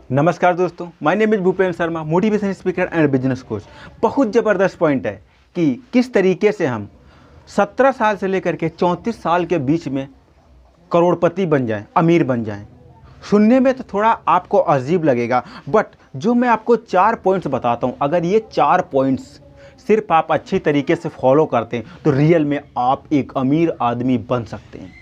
नमस्कार दोस्तों, my name is Bhupendra Sharma, motivation speaker and business coach. बहुत ज़बरदस्त पॉइंट है कि किस तरीके से हम 17 साल से लेकर के 34 साल के बीच में करोड़पति बन जाएं, अमीर बन जाएं। सुनने में तो थोड़ा आपको अजीब लगेगा, बट जो मैं आपको 4 पॉइंट्स बताता हूं, अगर ये 4 पॉइंट्स सिर्फ आप अच्छी तरीके से फॉलो करते हैं तो रियल में आप एक अमीर आदमी बन सकते हैं।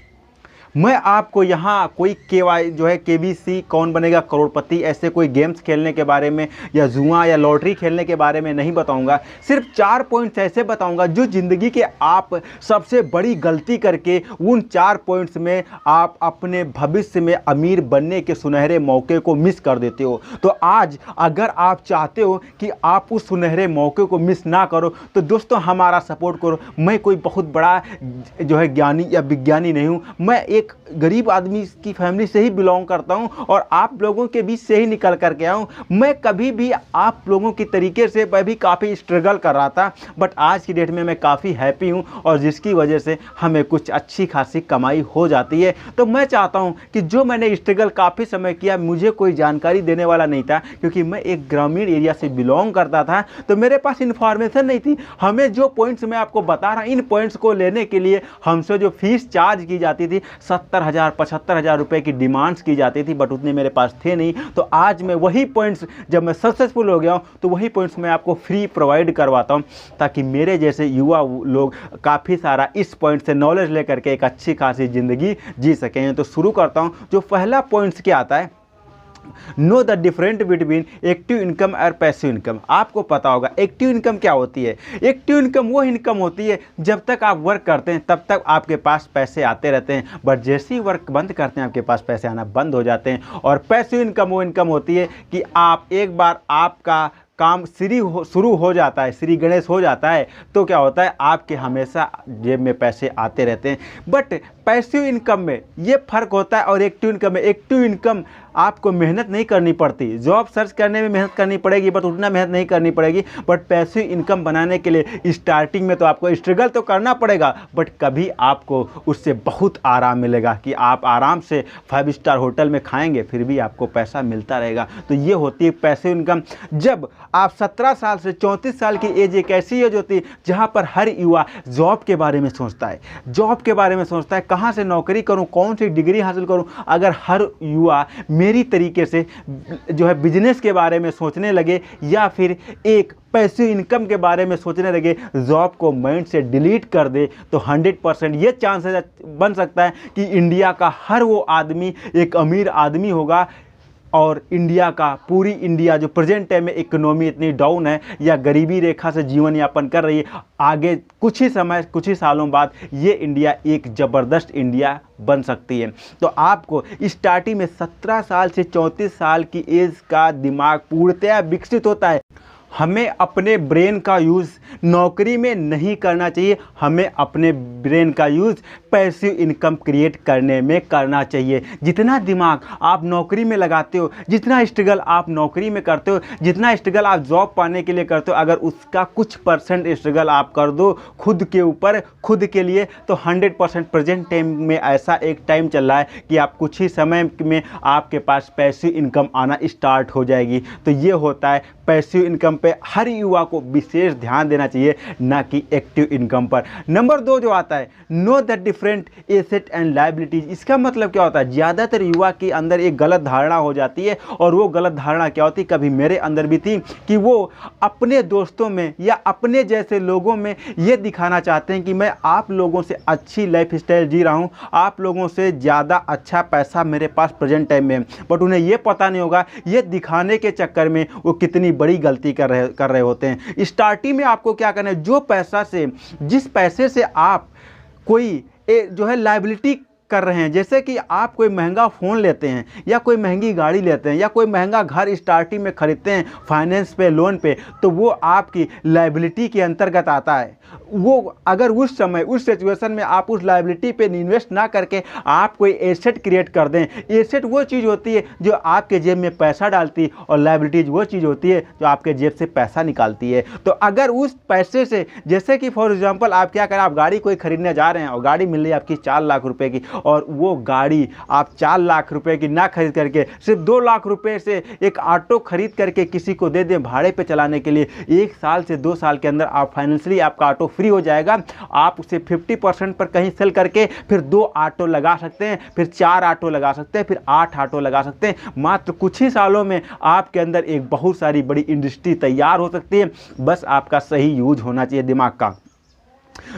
मैं आपको यहाँ कोई केबीसी कौन बनेगा करोड़पति ऐसे कोई गेम्स खेलने के बारे में या जुआ या लॉटरी खेलने के बारे में नहीं बताऊंगा। सिर्फ 4 पॉइंट्स ऐसे बताऊंगा जो ज़िंदगी के आप सबसे बड़ी गलती करके उन 4 पॉइंट्स में आप अपने भविष्य में अमीर बनने के सुनहरे मौके को मिस कर देते हो। तो आज अगर आप चाहते हो कि आप उस सुनहरे मौके को मिस ना करो तो दोस्तों हमारा सपोर्ट करो। मैं कोई बहुत बड़ा ज्ञानी या विज्ञानी नहीं हूँ, मैं एक गरीब आदमी की फैमिली से ही बिलोंग करता हूं और आप लोगों के बीच से ही निकल करके आया हूं। मैं कभी भी आप लोगों की तरीके से मैं भी काफ़ी स्ट्रगल कर रहा था, बट आज की डेट में मैं काफ़ी हैप्पी हूं और जिसकी वजह से हमें कुछ अच्छी खासी कमाई हो जाती है। तो मैं चाहता हूं कि जो मैंने स्ट्रगल काफ़ी समय किया, मुझे कोई जानकारी देने वाला नहीं था क्योंकि मैं एक ग्रामीण एरिया से बिलोंग करता था, तो मेरे पास इन्फॉर्मेशन नहीं थी। हमें जो पॉइंट्स मैं आपको बता रहा, इन पॉइंट्स को लेने के लिए हमसे जो फीस चार्ज की जाती थी 70,000 75,000 रुपए की डिमांड्स की जाती थी, बट उतने मेरे पास थे नहीं। तो आज मैं वही पॉइंट्स, जब मैं सक्सेसफुल हो गया हूं तो वही पॉइंट्स मैं आपको फ्री प्रोवाइड करवाता हूं ताकि मेरे जैसे युवा लोग काफ़ी सारा इस पॉइंट से नॉलेज लेकर के एक अच्छी खासी ज़िंदगी जी सकें। तो शुरू करता हूं। जो पहला पॉइंट्स क्या आता है, know the different between active income और पैसिव इनकम। आपको पता होगा एक्टिव इनकम क्या होती है। एक्टिव इनकम वो इनकम होती है जब तक आप वर्क करते हैं तब तक आपके पास पैसे आते रहते हैं, बट जैसे ही वर्क बंद करते हैं आपके पास पैसे आना बंद हो जाते हैं। और पैसिव इनकम वो इनकम होती है कि आप एक बार आपका काम शुरू हो जाता है, श्री गणेश हो जाता है, तो क्या होता है आपके हमेशा जेब में पैसे आते रहते हैं। बट पैसिव इनकम में ये फ़र्क होता है और एक्टिव इनकम में, एक्टिव इनकम आपको मेहनत नहीं करनी पड़ती। जॉब सर्च करने में मेहनत करनी पड़ेगी बट उतना मेहनत नहीं करनी पड़ेगी। बट पैसिव इनकम बनाने के लिए स्टार्टिंग में तो आपको स्ट्रगल तो करना पड़ेगा, बट कभी आपको उससे बहुत आराम मिलेगा कि आप आराम से 5 स्टार होटल में खाएंगे फिर भी आपको पैसा मिलता रहेगा। तो ये होती है पैसिव इनकम। जब आप 17 साल से 34 साल की एज एक ऐसी एज होती है जहाँ पर हर युवा जॉब के बारे में सोचता है, जॉब के बारे में सोचता है कहाँ से नौकरी करूँ, कौन सी डिग्री हासिल करूँ। अगर हर युवा मेरी तरीके से बिजनेस के बारे में सोचने लगे या फिर एक पैसिव इनकम के बारे में सोचने लगे, जॉब को माइंड से डिलीट कर दे, तो 100% ये चांसेस बन सकता है कि इंडिया का हर वो आदमी एक अमीर आदमी होगा। और इंडिया का, पूरी इंडिया जो प्रेजेंट टाइम में इकोनॉमी इतनी डाउन है या गरीबी रेखा से जीवन यापन कर रही है, आगे कुछ ही सालों बाद ये इंडिया एक ज़बरदस्त इंडिया बन सकती है। तो आपको स्टार्टिंग में 17 साल से 34 साल की एज का दिमाग पूर्णतया विकसित होता है। हमें अपने ब्रेन का यूज़ नौकरी में नहीं करना चाहिए, हमें अपने ब्रेन का यूज़ पैसिव इनकम क्रिएट करने में करना चाहिए। जितना दिमाग आप नौकरी में लगाते हो, जितना स्ट्रगल आप नौकरी में करते हो, जितना स्ट्रगल आप जॉब पाने के लिए करते हो, अगर उसका कुछ परसेंट स्ट्रगल आप कर दो खुद के ऊपर, खुद के लिए, तो 100% प्रेजेंट टाइम में ऐसा एक टाइम चल रहा है कि आप कुछ ही समय में आपके पास पैसिव इनकम आना स्टार्ट हो जाएगी। तो ये होता है पैसिव इनकम पे हर युवा को विशेष ध्यान देना चाहिए, ना कि एक्टिव इनकम पर। नंबर 2 जो आता है, know the different asset and liabilities. इसका मतलब क्या होता है, ज़्यादातर युवा के अंदर एक गलत धारणा हो जाती है, और वो गलत धारणा क्या होती है, कभी मेरे अंदर भी थी, कि वो अपने दोस्तों में या अपने जैसे लोगों में ये दिखाना चाहते हैं कि मैं आप लोगों से अच्छी लाइफ स्टाइल जी रहा हूँ, आप लोगों से ज़्यादा अच्छा पैसा मेरे पास प्रेजेंट टाइम में है। बट उन्हें ये पता नहीं होगा ये दिखाने के चक्कर में वो कितनी बड़ी गलती कर रहे होते हैं। स्टार्टिंग में आपको क्या करना है, जिस पैसे से आप कोई लायबिलिटी कर रहे हैं, जैसे कि आप कोई महंगा फ़ोन लेते हैं या कोई महंगी गाड़ी लेते हैं या कोई महंगा घर स्टार्टिंग में ख़रीदते हैं फाइनेंस पे, लोन पे, तो वो आपकी लायबिलिटी के अंतर्गत आता है। वो अगर उस समय उस सिचुएशन में आप उस लायबिलिटी पे इन्वेस्ट ना करके आप कोई एसेट क्रिएट कर दें। एसेट वो चीज़ होती है जो आपके जेब में पैसा डालती है, और लायबिलिटीज वो चीज़ होती है जो आपके जेब से पैसा निकालती है। तो अगर उस पैसे से, जैसे कि फॉर एग्जांपल आप क्या करें, आप गाड़ी कोई खरीदने जा रहे हैं और गाड़ी मिल रही है आपकी 4 लाख रुपए की, और वो गाड़ी आप 4 लाख रुपए की ना खरीद करके सिर्फ 2 लाख रुपए से एक ऑटो खरीद करके किसी को दे दें भाड़े पे चलाने के लिए, 1 साल से 2 साल के अंदर आप फाइनेंशियली आपका ऑटो फ्री हो जाएगा। आप उसे 50% पर कहीं सेल करके फिर 2 ऑटो लगा सकते हैं, फिर 4 ऑटो लगा सकते हैं, फिर 8 ऑटो लगा सकते हैं। मात्र कुछ ही सालों में आपके अंदर एक बहुत सारी बड़ी इंडस्ट्री तैयार हो सकती है। बस आपका सही यूज होना चाहिए दिमाग का।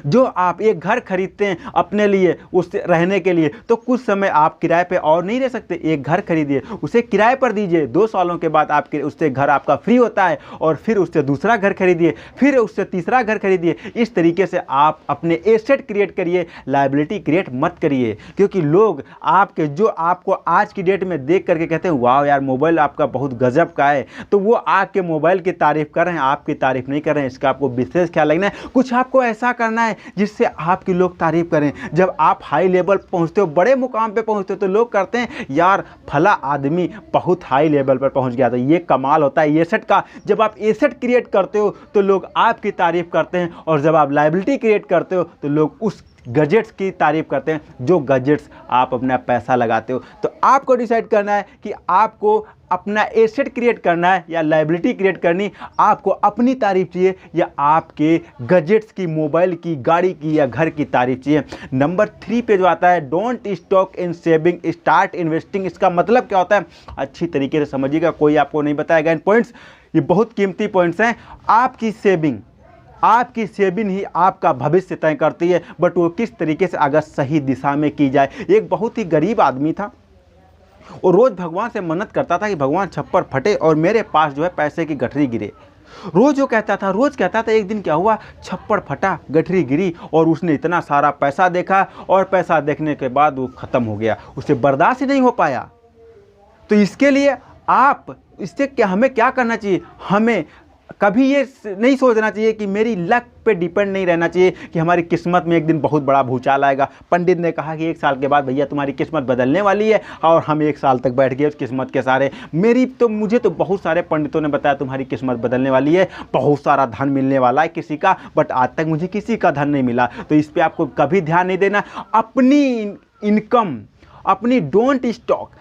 जो आप एक घर खरीदते हैं अपने लिए, उससे रहने के लिए, तो कुछ समय आप किराए पे और नहीं रह सकते। एक घर खरीदिए, उसे किराए पर दीजिए, 2 सालों के बाद आपके उससे घर आपका फ्री होता है, और फिर उससे दूसरा घर खरीदिए, फिर उससे तीसरा घर खरीदिए। इस तरीके से आप अपने एसेट क्रिएट करिए, लायबिलिटी क्रिएट मत करिए। क्योंकि लोग आपके जो आपको आज की डेट में देख करके कहते हैं वाह यार मोबाइल आपका बहुत गजब का है, तो वो आपके मोबाइल की तारीफ कर रहे हैं, आपकी तारीफ नहीं कर रहे हैं। इसका आपको विशेष ख्याल रखना है। कुछ आपको ऐसा करना है जिससे आपकी लोग तारीफ करें। जब आप हाई लेवल पहुंचते हो, बड़े मुकाम पे पहुंचते हो, तो लोग करते हैं यार फला आदमी बहुत हाई लेवल पर पहुंच गया था। ये कमाल होता है एसेट का। जब आप एसेट क्रिएट करते हो तो लोग आपकी तारीफ करते हैं, और जब आप लायबिलिटी क्रिएट करते हो तो लोग उस गजेट्स की तारीफ करते हैं जो गजेट्स आप अपना पैसा लगाते हो। तो आपको डिसाइड करना है कि आपको अपना एसेट क्रिएट करना है या लायबिलिटी क्रिएट करनी। आपको अपनी तारीफ चाहिए या आपके गजेट्स की, मोबाइल की, गाड़ी की या घर की तारीफ चाहिए। नंबर 3 पे जो आता है don't stock in saving start investing. इसका मतलब क्या होता है अच्छी तरीके से समझिएगा, कोई आपको नहीं बताएगा इन पॉइंट्स। ये बहुत कीमती पॉइंट्स हैं। आपकी सेविंग ही आपका भविष्य तय करती है, बट वो किस तरीके से अगर सही दिशा में की जाए। एक बहुत ही गरीब आदमी था, और रोज़ भगवान से मन्नत करता था कि भगवान छप्पर फटे और मेरे पास जो है पैसे की गठरी गिरे। रोज़ कहता था। एक दिन क्या हुआ, छप्पर फटा, गठरी गिरी, और उसने इतना सारा पैसा देखा, और पैसा देखने के बाद वो ख़त्म हो गया, उसे बर्दाश्त ही नहीं हो पाया। तो इसके लिए हमें क्या करना चाहिए, हमें कभी ये नहीं सोचना चाहिए कि मेरी लक पे डिपेंड नहीं रहना चाहिए कि हमारी किस्मत में एक दिन बहुत बड़ा भूचाल आएगा। पंडित ने कहा कि 1 साल के बाद भैया तुम्हारी किस्मत बदलने वाली है, और हम 1 साल तक बैठ गए उस किस्मत के सारे। मुझे तो बहुत सारे पंडितों ने बताया तुम्हारी किस्मत बदलने वाली है, बहुत सारा धन मिलने वाला है किसी का, बट आज तक मुझे किसी का धन नहीं मिला। तो इस पर आपको कभी ध्यान नहीं देना। अपनी इनकम, अपनी डोंट स्टॉक।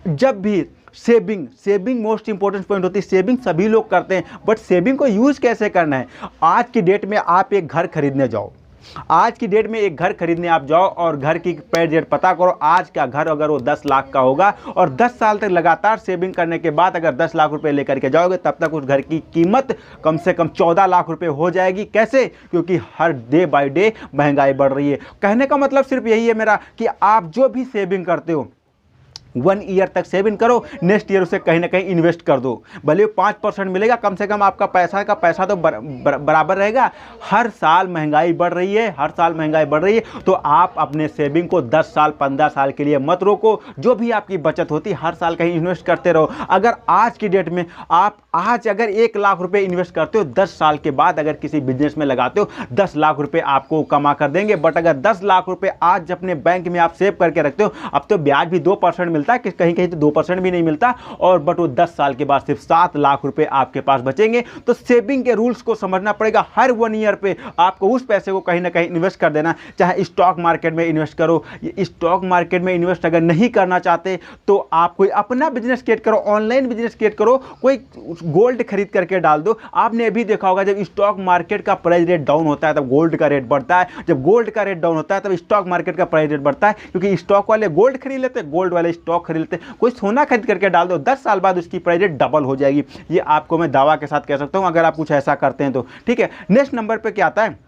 जब भी सेविंग मोस्ट इंपॉर्टेंट पॉइंट होती है। सेविंग सभी लोग करते हैं, बट सेविंग को यूज़ कैसे करना है। आज की डेट में आप एक घर खरीदने जाओ, और घर की पैर रेट पता करो। आज का घर अगर वो 10 लाख का होगा, और 10 साल तक लगातार सेविंग करने के बाद अगर 10 लाख रुपए लेकर के जाओगे, तब तक उस घर की कीमत कम से कम 14 लाख रुपए हो जाएगी। कैसे? क्योंकि हर डे बाय डे महंगाई बढ़ रही है। कहने का मतलब सिर्फ यही है मेरा कि आप जो भी सेविंग करते हो 1 ईयर तक सेविंग करो, नेक्स्ट ईयर उसे कहीं ना कहीं इन्वेस्ट कर दो। भले 5% मिलेगा, कम से कम आपका पैसा तो बराबर रहेगा। हर साल महंगाई बढ़ रही है, तो आप अपने सेविंग को 10 साल 15 साल के लिए मत रोको। जो भी आपकी बचत होती है हर साल कहीं इन्वेस्ट करते रहो। अगर आज की डेट में आप अगर 1 लाख रुपए इन्वेस्ट करते हो, 10 साल के बाद अगर किसी बिजनेस में लगाते हो, 10 लाख रुपए आपको कमा कर देंगे। बट अगर 10 लाख रुपए आज अपने बैंक में आप सेव करके रखते हो, अब तो ब्याज भी 2% मिलता है, कहीं कहीं तो 2% भी नहीं मिलता, और बट वो 10 साल के बाद सिर्फ 7 लाख रुपए आपके पास बचेंगे। तो सेविंग के रूल्स को समझना पड़ेगा। हर 1 ईयर पे आपको उस पैसे को कहीं ना कहीं इन्वेस्ट कर देना। चाहे स्टॉक मार्केट में इन्वेस्ट करो, स्टॉक मार्केट में इन्वेस्ट अगर नहीं करना चाहते तो आप कोई अपना बिजनेस क्रिएट करो, ऑनलाइन बिजनेस क्रिएट करो, कोई गोल्ड खरीद करके डाल दो। आपने भी देखा होगा जब स्टॉक मार्केट का प्राइस रेट डाउन होता है तब गोल्ड का रेट बढ़ता है, जब गोल्ड का रेट डाउन होता है तब स्टॉक मार्केट का प्राइस रेट बढ़ता है, क्योंकि स्टॉक वाले गोल्ड खरीद लेते हैं, गोल्ड वाले स्टॉक खरीद लेते हैं। कोई सोना खरीद करके डाल दो, 10 साल बाद उसकी प्राइस रेट डबल हो जाएगी। ये आपको मैं दावा के साथ कह सकता हूं, अगर आप कुछ ऐसा करते हैं तो। ठीक है, नेक्स्ट नंबर पे क्या आता है,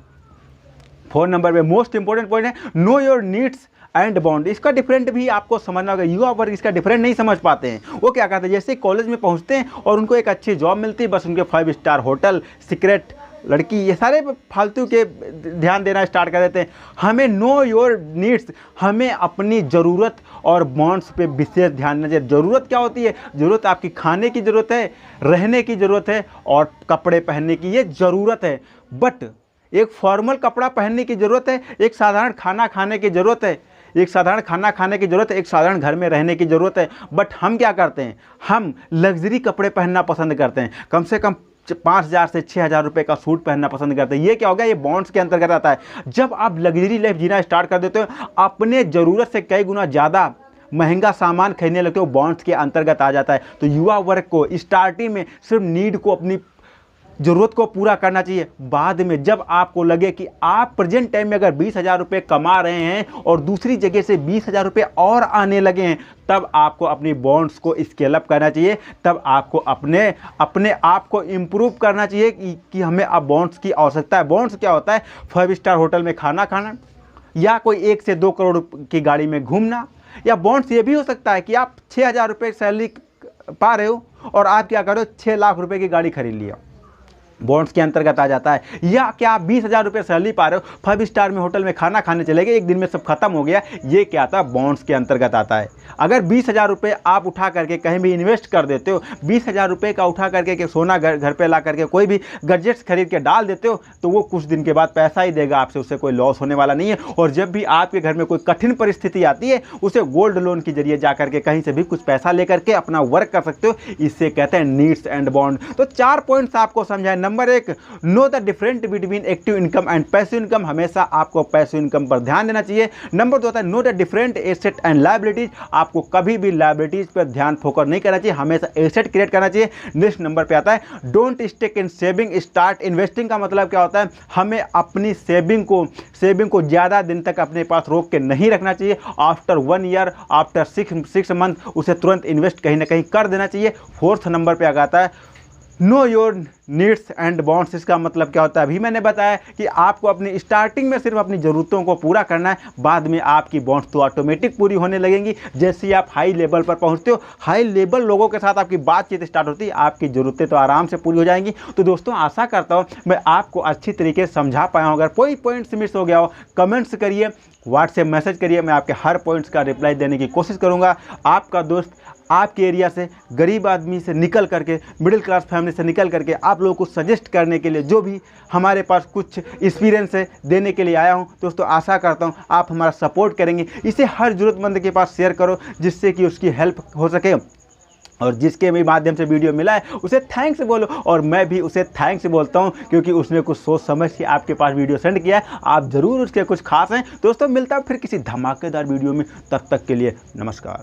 4 नंबर पे मोस्ट इंपॉर्टेंट पॉइंट है know your needs and bond. इसका डिफरेंट भी आपको समझना होगा। युवा वर्ग इसका डिफरेंट नहीं समझ पाते हैं। वो क्या करते हैं, जैसे कॉलेज में पहुंचते हैं और उनको एक अच्छी जॉब मिलती है, बस उनके 5 स्टार होटल, सीक्रेट लड़की, ये सारे फालतू के ध्यान देना स्टार्ट कर देते हैं। हमें नो योर नीड्स, हमें अपनी ज़रूरत और बॉन्ड्स पे विशेष ध्यान देना चाहिए। ज़रूरत क्या होती है? ज़रूरत आपकी खाने की ज़रूरत है, रहने की ज़रूरत है, और कपड़े पहनने की, ये ज़रूरत है। बट एक फॉर्मल कपड़ा पहनने की ज़रूरत है, एक साधारण खाना खाने की ज़रूरत है, एक साधारण घर में रहने की ज़रूरत है। बट हम क्या करते हैं, हम लग्जरी कपड़े पहनना पसंद करते हैं। कम से कम 5,000 से 6,000 रुपये का सूट पहनना पसंद करते हैं। ये क्या हो गया, ये बॉन्ड्स के अंतर्गत आता है। जब आप लग्जरी लाइफ जीना स्टार्ट कर देते हो, अपने ज़रूरत से कई गुना ज़्यादा महंगा सामान खरीदने लगते हो, बॉन्ड्स के अंतर्गत आ जाता है। तो युवा वर्ग को स्टार्टिंग में सिर्फ नीड को, अपनी ज़रूरत को पूरा करना चाहिए। बाद में जब आपको लगे कि आप प्रेजेंट टाइम में अगर 20,000 रुपये कमा रहे हैं और दूसरी जगह से 20,000 रुपये और आने लगे हैं, तब आपको अपनी बॉन्ड्स को स्केल अप करना चाहिए। तब आपको अपने आप को इम्प्रूव करना चाहिए कि हमें अब बॉन्ड्स की आवश्यकता है। बॉन्ड्स क्या होता है, 5 स्टार होटल में खाना खाना, या कोई 1 से 2 करोड़ की गाड़ी में घूमना, या बॉन्ड्स ये भी हो सकता है कि आप 6,000 रुपये सैलरी पा रहे हो और आप क्या करो, 6 लाख रुपए की गाड़ी खरीद लिया, बॉन्ड्स के अंतर्गत आ जाता है। या क्या आप 20,000 रुपये सैलरी पा रहे हो, 5 स्टार में होटल में खाना खाने चले गए, एक दिन में सब खत्म हो गया, ये क्या आता है, बॉन्ड्स के अंतर्गत आता है। अगर 20,000 रुपये आप उठा करके कहीं भी इन्वेस्ट कर देते हो, 20,000 रुपये का उठा करके सोना घर पे ला करके कोई भी गैजेट्स खरीद के डाल देते हो, तो वो कुछ दिन के बाद पैसा ही देगा आपसे, उससे कोई लॉस होने वाला नहीं है। और जब भी आपके घर में कोई कठिन परिस्थिति आती है, उसे गोल्ड लोन के जरिए जा करके कहीं से भी कुछ पैसा लेकर के अपना वर्क कर सकते हो। इससे कहते हैं नीड्स एंड बॉन्ड। तो 4 पॉइंट्स आपको समझाए। Number 1, know the different between active income and passive income. हमेशा आपको पैसिव इनकम पर ध्यान देना चाहिए। नंबर 2 होता है know the different asset and liabilities. आपको कभी भी लायबिलिटीज पर ध्यान फोकस नहीं करना चाहिए, हमेशा एसेट क्रिएट करना चाहिए। नेक्स्ट नंबर पे आता है don't stick in saving, start investing. का मतलब क्या होता है, हमें अपनी सेविंग को ज़्यादा दिन तक अपने पास रोक के नहीं रखना चाहिए। आफ्टर 1 ईयर, आफ्टर 6 मंथ उसे तुरंत इन्वेस्ट कहीं ना कहीं कर देना चाहिए। 4th नंबर पे आता है know your needs and bonds. इसका मतलब क्या होता है, अभी मैंने बताया कि आपको अपनी स्टार्टिंग में सिर्फ अपनी ज़रूरतों को पूरा करना है, बाद में आपकी बॉन्ड्स तो ऑटोमेटिक पूरी होने लगेंगी। जैसे ही आप हाई लेवल पर पहुंचते हो, हाई लेवल लोगों के साथ आपकी बातचीत स्टार्ट होती है, आपकी ज़रूरतें तो आराम से पूरी हो जाएंगी। तो दोस्तों, आशा करता हूँ मैं आपको अच्छी तरीके से समझा पाया हूँ। अगर कोई पॉइंट्स मिस हो गया हो, कमेंट्स करिए, व्हाट्सएप मैसेज करिए, मैं आपके हर पॉइंट्स का रिप्लाई देने की कोशिश करूँगा। आपका दोस्त आपके एरिया से, गरीब आदमी से निकल करके, मिडिल क्लास फैमिली से निकल करके आप लोगों को सजेस्ट करने के लिए जो भी हमारे पास कुछ एक्सपीरियंस है देने के लिए आया हूं। दोस्तों, आशा करता हूं आप हमारा सपोर्ट करेंगे। इसे हर ज़रूरतमंद के पास शेयर करो, जिससे कि उसकी हेल्प हो सके। और जिसके भी माध्यम से वीडियो मिला है उसे थैंक्स बोलो, और मैं भी उसे थैंक्स बोलता हूं, क्योंकि उसने कुछ सोच समझ के आपके पास वीडियो सेंड किया है। आप ज़रूर उसके कुछ खास हैं। दोस्तों, मिलता है फिर किसी धमाकेदार वीडियो में, तब तक के लिए नमस्कार।